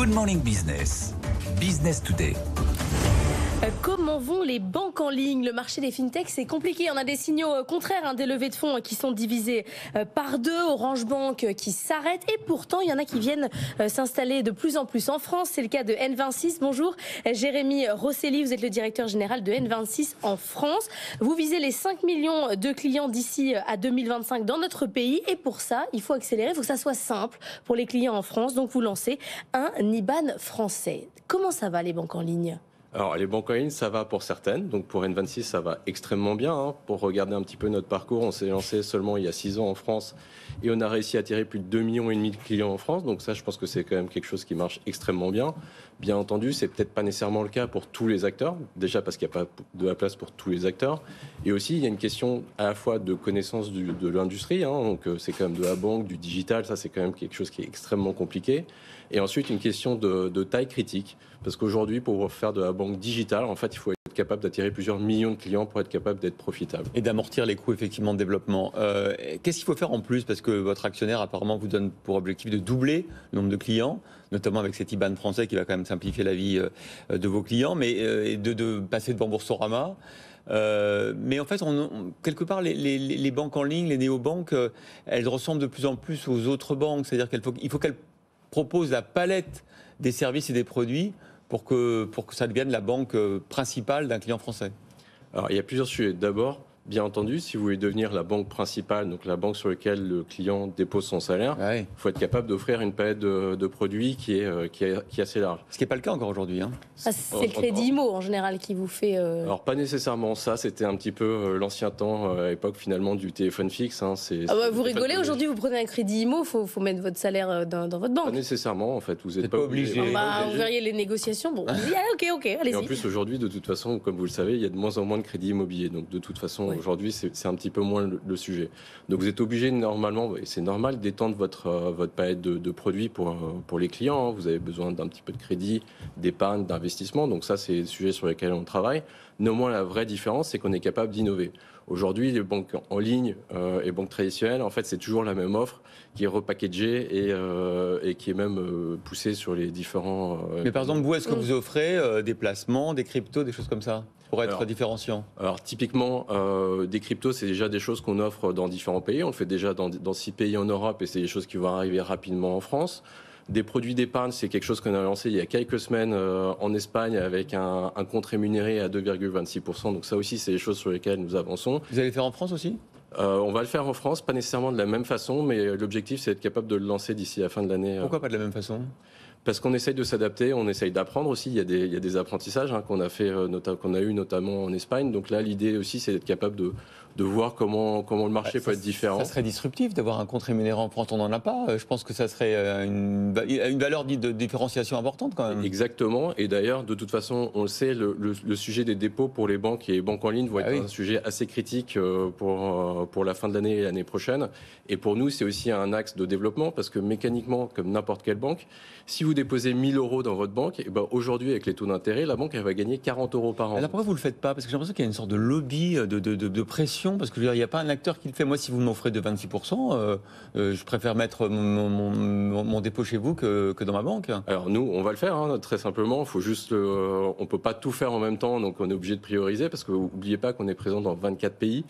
Good Morning Business, Business Today. Comment vont les banques en ligne? Le marché des fintechs, c'est compliqué. On a des signaux contraires, des levées de fonds qui sont divisées par deux. Orange Bank qui s'arrête. Et pourtant, il y en a qui viennent s'installer de plus en plus en France. C'est le cas de N26. Bonjour, Jérémy Rosselli. Vous êtes le directeur général de N26 en France. Vous visez les 5 millions de clients d'ici à 2025 dans notre pays. Et pour ça, il faut accélérer. Il faut que ça soit simple pour les clients en France. Donc, vous lancez un IBAN français. Comment ça va, les banques en ligne ? Alors, les banques en ligne, ça va pour certaines. Donc, pour N26, ça va extrêmement bien. Pour regarder un petit peu notre parcours, on s'est lancé seulement il y a 6 ans en France et on a réussi à attirer plus de 2,5 millions de clients en France. Donc, ça, je pense que c'est quand même quelque chose qui marche extrêmement bien. Bien entendu, c'est peut-être pas nécessairement le cas pour tous les acteurs. Déjà parce qu'il n'y a pas de la place pour tous les acteurs. Et aussi, il y a une question à la fois de connaissance de l'industrie. Donc, c'est quand même de la banque, du digital. Ça, c'est quand même quelque chose qui est extrêmement compliqué. Et ensuite, une question de taille critique. Parce qu'aujourd'hui, pour faire de la banque digitale, en fait, il faut être capable d'attirer plusieurs millions de clients pour être capable d'être profitable. Et d'amortir les coûts, effectivement, de développement. Qu'est-ce qu'il faut faire en plus? Parce que votre actionnaire, apparemment, vous donne pour objectif de doubler le nombre de clients, notamment avec cet IBAN français qui va quand même simplifier la vie de vos clients, mais de passer devant Boursorama. Mais en fait, quelque part, les banques en ligne, les néobanques, elles ressemblent de plus en plus aux autres banques. C'est-à-dire qu'il faut qu'elles proposent la palette des services et des produits pour que ça devienne la banque principale d'un client français. Alors, il y a plusieurs sujets. D'abord, bien entendu, si vous voulez devenir la banque principale, donc la banque sur laquelle le client dépose son salaire, il faut être capable d'offrir une palette de produits qui est assez large. Ce qui n'est pas le cas encore aujourd'hui. C'est le crédit IMO en général qui vous fait... Alors pas nécessairement ça, c'était un petit peu l'ancien temps, à l'époque finalement du téléphone fixe. Vous rigolez, aujourd'hui vous prenez un crédit IMO, il faut mettre votre salaire dans votre banque. Pas nécessairement en fait, vous n'êtes pas obligé. Vous verriez les négociations, ok, allez-y. Et en plus aujourd'hui, de toute façon, comme vous le savez, il y a de moins en moins de crédits immobiliers, donc de toute façon... Aujourd'hui, c'est un petit peu moins le sujet. Donc vous êtes obligé normalement, et c'est normal, d'étendre votre palette de produits pour les clients. Vous avez besoin d'un petit peu de crédit, d'épargne, d'investissement. Donc ça, c'est les sujets sur lesquels on travaille. Néanmoins, la vraie différence, c'est qu'on est capable d'innover. Aujourd'hui, les banques en ligne et banques traditionnelles, en fait, c'est toujours la même offre qui est repackagée et qui est même poussée sur les différents... Mais par exemple, vous, est-ce que vous offrez des placements, des cryptos, des choses comme ça pour être différenciant? Alors typiquement, des cryptos, c'est déjà des choses qu'on offre dans différents pays. On le fait déjà dans 6 pays en Europe et c'est des choses qui vont arriver rapidement en France. Des produits d'épargne, c'est quelque chose qu'on a lancé il y a quelques semaines en Espagne avec un compte rémunéré à 2,26%. Donc ça aussi, c'est des choses sur lesquelles nous avançons. Vous allez le faire en France aussi ? On va le faire en France, pas nécessairement de la même façon, mais l'objectif, c'est d'être capable de le lancer d'ici la fin de l'année. Pourquoi pas de la même façon ? Parce qu'on essaye de s'adapter, on essaye d'apprendre aussi. Il y a des apprentissages qu'on a fait, qu'on a eu notamment en Espagne. Donc là, l'idée aussi, c'est d'être capable de voir comment le marché peut être différent. Ça serait disruptif d'avoir un compte rémunéré en France, on n'en a pas. Je pense que ça serait une valeur de différenciation importante quand même. Exactement. Et d'ailleurs, de toute façon, on le sait, le sujet des dépôts pour les banques et les banques en ligne vont être un sujet assez critique pour la fin de l'année et l'année prochaine. Et pour nous, c'est aussi un axe de développement parce que mécaniquement, comme n'importe quelle banque, si vous déposez 1 000 € dans votre banque, et aujourd'hui, avec les taux d'intérêt, la banque, elle va gagner 40 € par an. Alors pourquoi vous ne le faites pas ? Parce que j'ai l'impression qu'il y a une sorte de lobby, de pression, parce que il n'y a pas un acteur qui le fait. Moi, si vous m'offrez de 26%, je préfère mettre mon dépôt chez vous que dans ma banque. Alors nous, on va le faire, très simplement. Il faut juste, on ne peut pas tout faire en même temps, donc on est obligé de prioriser, parce que n'oubliez pas qu'on est présent dans 24 pays.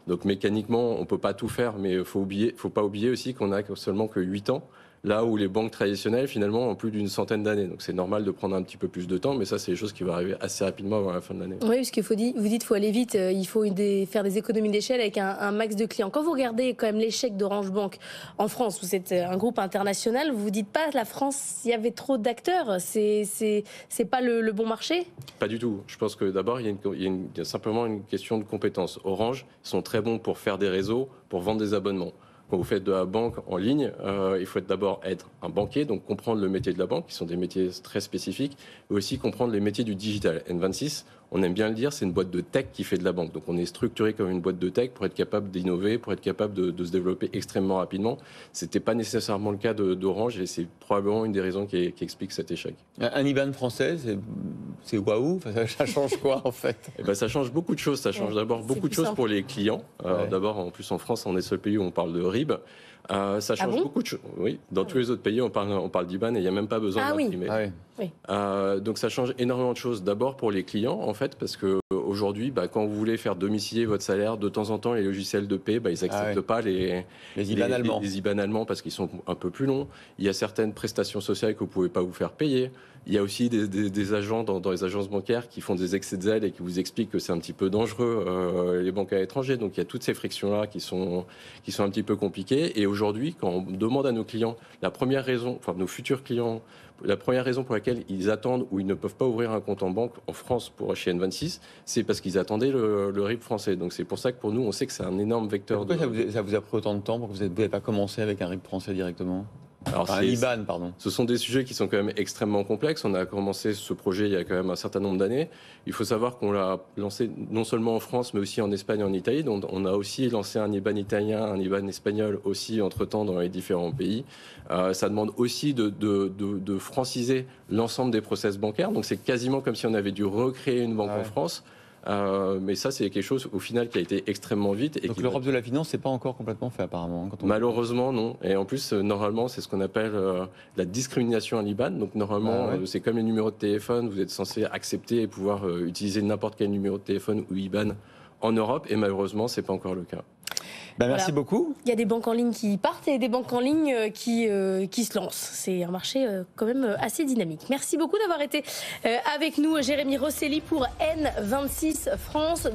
Donc mécaniquement, on ne peut pas tout faire, mais il ne faut pas oublier aussi qu'on n'a seulement que 8 ans. Là où les banques traditionnelles, finalement, ont plus d'une centaine d'années. Donc c'est normal de prendre un petit peu plus de temps, mais ça, c'est des choses qui vont arriver assez rapidement avant la fin de l'année. Oui, parce que vous dites qu'il faut aller vite, il faut faire des économies d'échelle avec un max de clients. Quand vous regardez quand même l'échec d'Orange Bank en France, vous êtes un groupe international, vous ne dites pas la France, il y avait trop d'acteurs, c'est pas le bon marché ? Pas du tout. Je pense que d'abord, il y a simplement une question de compétences. Orange sont très bons pour faire des réseaux, pour vendre des abonnements. Quand vous faites de la banque en ligne, il faut d'abord être un banquier, donc comprendre le métier de la banque, qui sont des métiers très spécifiques, et aussi comprendre les métiers du digital. N26, on aime bien le dire, c'est une boîte de tech qui fait de la banque. Donc on est structuré comme une boîte de tech pour être capable d'innover, pour être capable de se développer extrêmement rapidement. Ce n'était pas nécessairement le cas d'Orange, et c'est probablement une des raisons qui explique cet échec. Un IBAN français, c'est waouh. Enfin, ça change quoi en fait? Eh ben, ça change beaucoup de choses. Ça change d'abord beaucoup de choses simple pour les clients. D'abord, en plus en France, on est le seul pays où on parle de RIB. Ça change beaucoup de choses. Oui, dans tous les autres pays, on parle d'IBAN et il n'y a même pas besoin d'imprimer. Donc ça change énormément de choses. D'abord pour les clients, en fait, parce que aujourd'hui, quand vous voulez faire domicilier votre salaire, de temps en temps, les logiciels de paie, ils n'acceptent pas les IBAN allemands. Les IBAN allemands parce qu'ils sont un peu plus longs. Il y a certaines prestations sociales que vous ne pouvez pas vous faire payer. Il y a aussi des agents dans les agences bancaires qui font des excès de zèle et qui vous expliquent que c'est un petit peu dangereux, les banques à l'étranger. Donc il y a toutes ces frictions-là qui sont un petit peu compliquées. Et aujourd'hui, quand on demande à nos clients, nos futurs clients, la première raison pour laquelle ils attendent ou ils ne peuvent pas ouvrir un compte en banque en France chez N26, c'est parce qu'ils attendaient le RIB français. Donc c'est pour ça que pour nous, on sait que c'est un énorme vecteur. Pourquoi ça vous a pris autant de temps pour que vous n'ayez pas commencé avec un RIB français directement? Alors, un IBAN, pardon. Ce sont des sujets qui sont quand même extrêmement complexes. On a commencé ce projet il y a quand même un certain nombre d'années. Il faut savoir qu'on l'a lancé non seulement en France, mais aussi en Espagne et en Italie. Donc, on a aussi lancé un IBAN italien, un IBAN espagnol aussi entre-temps dans les différents pays. Ça demande aussi de franciser l'ensemble des process bancaires. Donc, c'est quasiment comme si on avait dû recréer une banque en France. Mais ça, c'est quelque chose au final qui a été extrêmement vite. Donc l'Europe de la finance, c'est pas encore complètement fait apparemment. Malheureusement, non. Et en plus, normalement, c'est ce qu'on appelle la discrimination à l'IBAN. Donc normalement, c'est comme les numéros de téléphone. Vous êtes censé accepter et pouvoir utiliser n'importe quel numéro de téléphone ou IBAN en Europe. Et malheureusement, c'est pas encore le cas. Merci beaucoup. Il y a des banques en ligne qui partent et des banques en ligne qui se lancent. C'est un marché quand même assez dynamique. Merci beaucoup d'avoir été avec nous, Jérémy Rosselli, pour N26 France.